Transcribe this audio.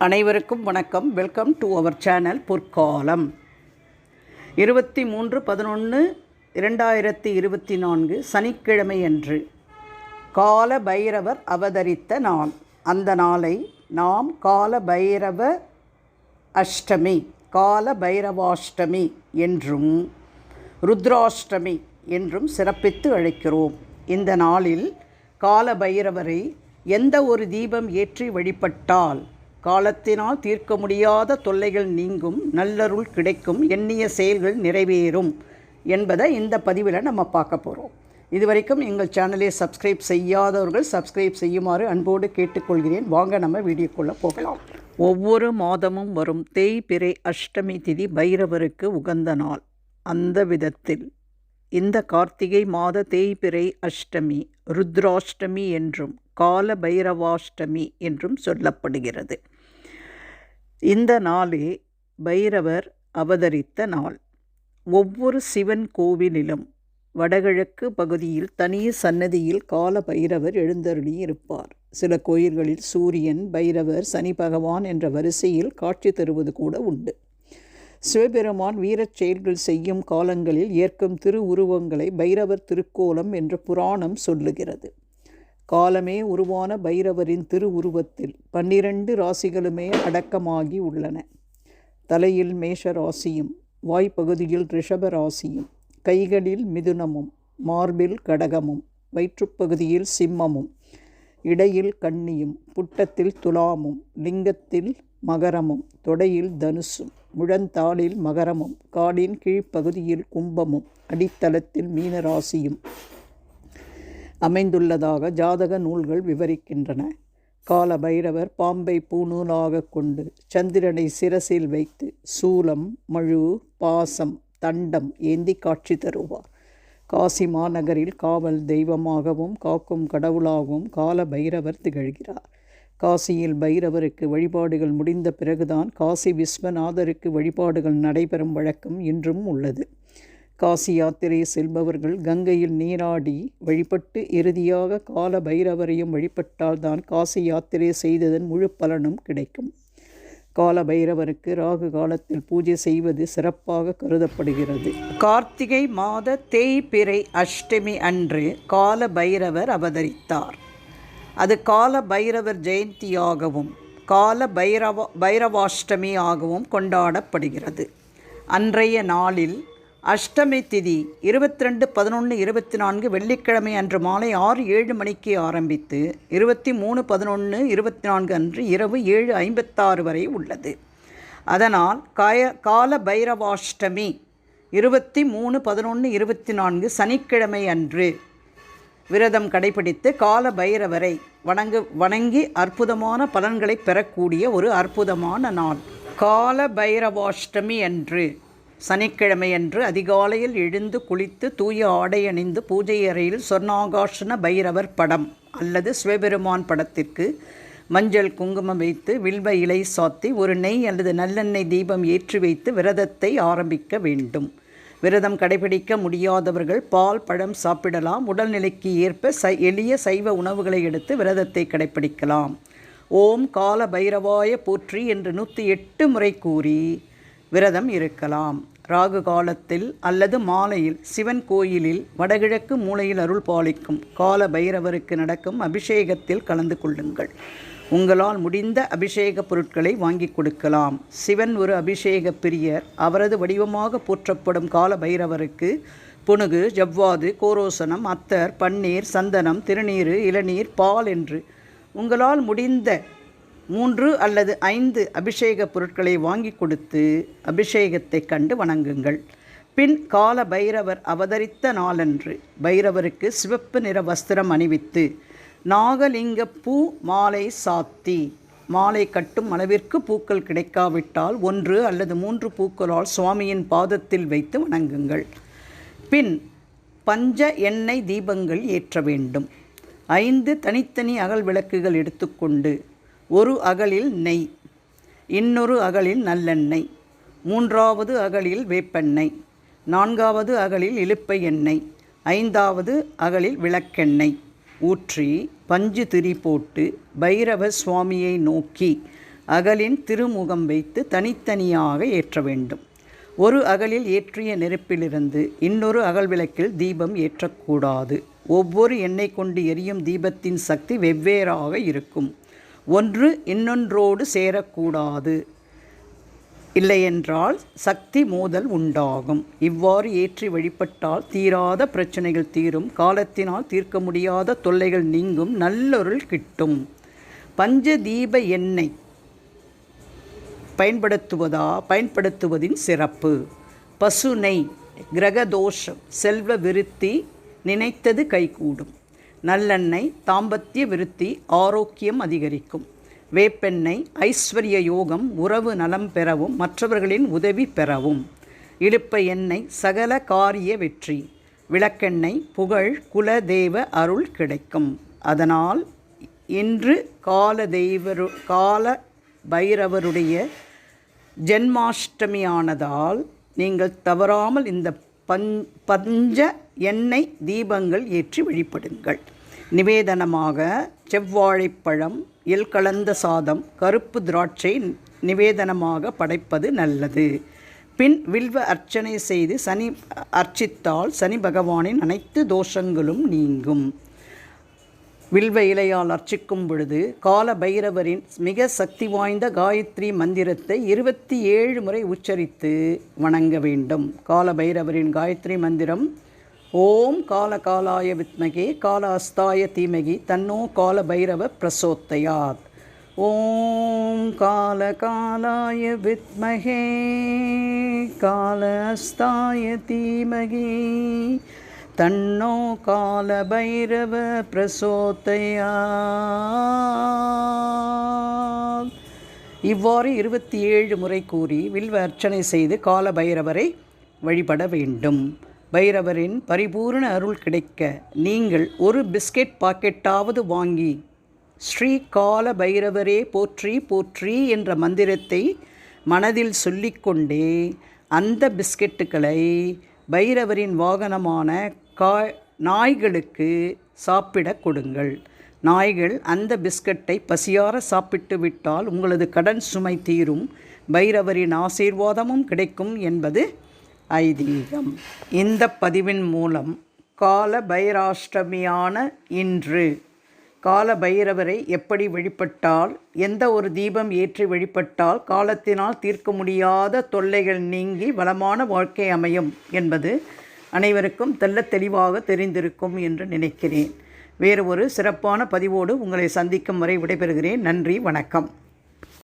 அனைவருக்கும் வணக்கம். Welcome to our channel பொற்காலம். 23/11/2024 சனிக்கிழமையன்று கால பைரவர் அவதரித்த நாள். அந்த நாளை நாம் கால பைரவ அஷ்டமி, கால பைரவாஷ்டமி என்றும் ருத்ராஷ்டமி என்றும் சிறப்பித்து அழைக்கிறோம். இந்த நாளில் கால பைரவரை எந்த ஒரு தீபம் ஏற்றி வழிபட்டால் காலத்தினால் தீர்க்க முடியாத தொல்லைகள் நீங்கும், நல்லருள் கிடைக்கும், எண்ணிய செயல்கள் நிறைவேறும் என்பதை இந்த பதிவில் நம்ம பார்க்க போகிறோம். இதுவரைக்கும் எங்கள் சேனலை சப்ஸ்கிரைப் செய்யாதவர்கள் சப்ஸ்கிரைப் செய்யுமாறு அன்போடு கேட்டுக்கொள்கிறேன். வாங்க நம்ம வீடியோக்குள்ளே போகலாம். ஒவ்வொரு மாதமும் வரும் தேய்பிறை அஷ்டமி திதி பைரவருக்கு உகந்த நாள். அந்த விதத்தில் இந்த கார்த்திகை மாத தேய்பிறை அஷ்டமி ருத்ராஷ்டமி என்றும் கால பைரவாஷ்டமி என்றும் சொல்லப்படுகிறது. இந்த நாளே பைரவர் அவதரித்த நாள். ஒவ்வொரு சிவன் கோவிலிலும் வடகிழக்கு பகுதியில் தனி சன்னதியில் கால பைரவர் எழுந்தருளி இருப்பார். சில கோயில்களில் சூரியன், பைரவர், சனி பகவான் என்ற வரிசையில் காட்சி தருவது கூட உண்டு. சிவபெருமான் வீரச் செயல்கள் செய்யும் காலங்களில் ஏற்கும் திருவுருவங்களை பைரவர் திருக்கோலம் என்று புராணம் சொல்லுகிறது. காலமே உருவான பைரவரின் திருவுருவத்தில் 12 ராசிகளுமே அடக்கமாகி உள்ளன. தலையில் மேஷ ராசியும், வாய்ப்பகுதியில் ரிஷப ராசியும், கைகளில் மிதுனமும், மார்பில் கடகமும், வயிற்றுப்பகுதியில் சிம்மமும், இடையில் கன்னியும், புட்டத்தில் துலாமும், லிங்கத்தில் மகரமும், தொடையில் தனுசும், முழந்தாளில் மகரமும், காலின் கீழ்ப்பகுதியில் கும்பமும், அடித்தளத்தில் மீனராசியும் அமைந்துள்ளதாக ஜாதக நூல்கள் விவரிக்கின்றன. கால பைரவர் பாம்பை பூநூலாக கொண்டு சந்திரனை சிரசில் வைத்து சூலம், மழு, பாசம், தண்டம் ஏந்தி காட்சி தருவார். காசி மாநகரில் காவல் தெய்வமாகவும் காக்கும் கடவுளாகவும் கால பைரவர் திகழ்கிறார். காசியில் பைரவருக்கு வழிபாடுகள் முடிந்த பிறகுதான் காசி விஸ்வநாதருக்கு வழிபாடுகள் நடைபெறும் வழக்கம் இன்றும் உள்ளது. காசி யாத்திரை செல்பவர்கள் கங்கையில் நீராடி வழிபட்டு இறுதியாக கால பைரவரையும் வழிபட்டால்தான் காசி யாத்திரை செய்ததன் முழு பலனும் கிடைக்கும். கால பைரவருக்கு ராகு காலத்தில் பூஜை செய்வது சிறப்பாக கருதப்படுகிறது. கார்த்திகை மாத தேய்பிறை அஷ்டமி அன்று கால பைரவர் அவதரித்தார். அது கால பைரவர் ஜெயந்தியாகவும் கால பைரவாஷ்டமியாகவும் கொண்டாடப்படுகிறது. அன்றைய நாளில் அஷ்டமி திதி 22/11/24 வெள்ளிக்கிழமை அன்று மாலை 6:07 மணிக்கு ஆரம்பித்து 23/11/24 அன்று இரவு 7:56 வரை உள்ளது. அதனால் கால பைரவாஷ்டமி 23/11/24 சனிக்கிழமை அன்று விரதம் கடைபிடித்து கால பைரவரை வணங்கி அற்புதமான பலன்களை பெறக்கூடிய ஒரு அற்புதமான நாள். கால பைரவாஷ்டமி அன்று சனிக்கிழமையன்று அதிகாலையில் எழுந்து குளித்து தூய ஆடை அணிந்து பூஜை அறையில் சொர்ணாகாஷன பைரவர் படம் அல்லது சிவபெருமான் படத்திற்கு மஞ்சள் குங்குமம் வைத்து வில்வ இலை சாத்தி ஒரு நெய் அல்லது நல்லெண்ணெய் தீபம் ஏற்றி வைத்து விரதத்தை ஆரம்பிக்க வேண்டும். விரதம் கடைபிடிக்க முடியாதவர்கள் பால், பழம் சாப்பிடலாம். உடல்நிலைக்கு ஏற்ப எளிய சைவ உணவுகளை எடுத்து விரதத்தை கடைபிடிக்கலாம். ஓம் கால பைரவாய போற்றி என்று 108 முறை கூறி விரதம் இருக்கலாம். ராகு காலத்தில் அல்லது மாலையில் சிவன் கோயிலில் வடகிழக்கு மூலையில் அருள் பாலிக்கும் கால பைரவருக்கு நடக்கும் அபிஷேகத்தில் கலந்து கொள்ளுங்கள். உங்களால் முடிந்த அபிஷேக பொருட்களை வாங்கி கொடுக்கலாம். சிவன் ஒரு அபிஷேக பிரியர். அவரது வடிவமாக போற்றப்படும் கால பைரவருக்கு புனுகு, ஜவ்வாது, கோரோசனம், அத்தர், பன்னீர், சந்தனம், திருநீறு, இளநீர், பால் என்று உங்களால் முடிந்த 3 அல்லது 5 அபிஷேக பொருட்களை வாங்கி கொடுத்து அபிஷேகத்தை கண்டு வணங்குங்கள். பின் கால பைரவர் அவதரித்த நாளன்று பைரவருக்கு சிவப்பு நிற வஸ்திரம் அணிவித்து நாகலிங்க பூ மாலை சாத்தி, மாலை கட்டும் அளவிற்கு பூக்கள் கிடைக்காவிட்டால் 1 அல்லது 3 பூக்களால் சுவாமியின் பாதத்தில் வைத்து வணங்குங்கள். பின் பஞ்ச எண்ணெய் தீபங்கள் ஏற்ற வேண்டும். 5 தனித்தனி அகல் விளக்குகள் எடுத்துக்கொண்டு ஒரு அகலில் நெய், இன்னொரு அகலில் நல்லெண்ணெய், 3வது அகலில் வேப்பெண்ணெய், 4வது அகலில் இலுப்பை எண்ணெய், 5வது அகலில் விளக்கெண்ணெய் ஊற்றி பஞ்சு திரி போட்டு பைரவ சுவாமியை நோக்கி அகலின் திருமுகம் வைத்து தனித்தனியாக ஏற்ற வேண்டும். ஒரு அகலில் ஏற்றிய நெருப்பிலிருந்து இன்னொரு அகல் விளக்கில் தீபம் ஏற்றக்கூடாது. ஒவ்வொரு எண்ணெய் கொண்டு எரியும் தீபத்தின் சக்தி வெவ்வேறாக இருக்கும். ஒன்று இன்னொன்றோடு சேரக்கூடாது. இல்லையென்றால் சக்தி மோதல் உண்டாகும். இவ்வாறு ஏற்றி வழிபட்டால் தீராத பிரச்சனைகள் தீரும், காலத்தினால் தீர்க்க முடியாத தொல்லைகள் நீங்கும், நல்லொருள் கிட்டும். பஞ்சதீப எண்ணெய் பயன்படுத்துவதின் சிறப்பு. பசு நெய் கிரகதோஷம், செல்வ விருத்தி, நினைத்தது கைகூடும். நல்லெண்ணெய் தாம்பத்திய விருத்தி, ஆரோக்கியம் அதிகரிக்கும். வேப்பெண்ணெய் ஐஸ்வர்ய யோகம், உறவு நலம் பெறவும் மற்றவர்களின் உதவி பெறவும். இலுப்பை எண்ணெய் சகல காரிய வெற்றி. விளக்கெண்ணெய் புகழ், குல தேவ அருள் கிடைக்கும். அதனால் இன்று கால பைரவருடைய ஜென்மாஷ்டமியானதால் நீங்கள் தவறாமல் இந்த பஞ்ச எண்ணெய் தீபங்கள் ஏற்றி வழிபடுங்கள். நிவேதனமாக செவ்வாழைப்பழம், எள் கலந்த சாதம், கருப்பு திராட்சை நிவேதனமாக படைப்பது நல்லது. பின் வில்வ அர்ச்சனை செய்து அர்ச்சித்தால் சனி பகவானின் அனைத்து தோஷங்களும் நீங்கும். வில்வ இலையால் அர்ச்சிக்கும் பொழுது கால பைரவரின் மிக சக்தி வாய்ந்த காயத்ரி மந்திரத்தை 27 முறை உச்சரித்து வணங்க வேண்டும். கால பைரவரின் காயத்ரி மந்திரம்: ஓம் காலகாலாய வித்மகே காலஹஸ்தாய தீமகி தன்னோ கால பைரவ பிரசோதயாத். ஓம் காலகாலாய வித்மகே காலஹஸ்தாய தீமகி தன்னோ கால பைரவ பிரசோதயாத். இவ்வாறு 27 முறை கூறி வில்வ அர்ச்சனை செய்து கால பைரவரை வழிபட வேண்டும். பைரவரின் பரிபூர்ண அருள் கிடைக்க நீங்கள் ஒரு பிஸ்கெட் பாக்கெட்டாவது வாங்கி ஸ்ரீ கால பைரவரே போற்றி போற்றி என்ற மந்திரத்தை மனதில் சொல்லிக்கொண்டே அந்த பிஸ்கெட்டுகளை பைரவரின் வாகனமான நாய்களுக்கு சாப்பிட கொடுங்கள். நாய்கள் அந்த பிஸ்கட்டை பசியார சாப்பிட்டு விட்டால் உங்களது கடன் சுமை தீரும், பைரவரின் ஆசீர்வாதமும் கிடைக்கும் என்பது ஐதீகம். இந்த பதிவின் மூலம் கால பைராஷ்டமியான இன்று கால பைரவரை எப்படி வழிபட்டால், எந்த ஒரு தீபம் ஏற்றி வழிபட்டால் காலத்தினால் தீர்க்க முடியாத தொல்லைகள் நீங்கி வளமான வாழ்க்கை அமையும் என்பது அனைவருக்கும் தெளிவாக தெரிந்திருக்கும் என்று நினைக்கிறேன். வேறு ஒரு சிறப்பான பதிவோடு உங்களை சந்திக்கும் வரை விடைபெறுகிறேன். நன்றி, வணக்கம்.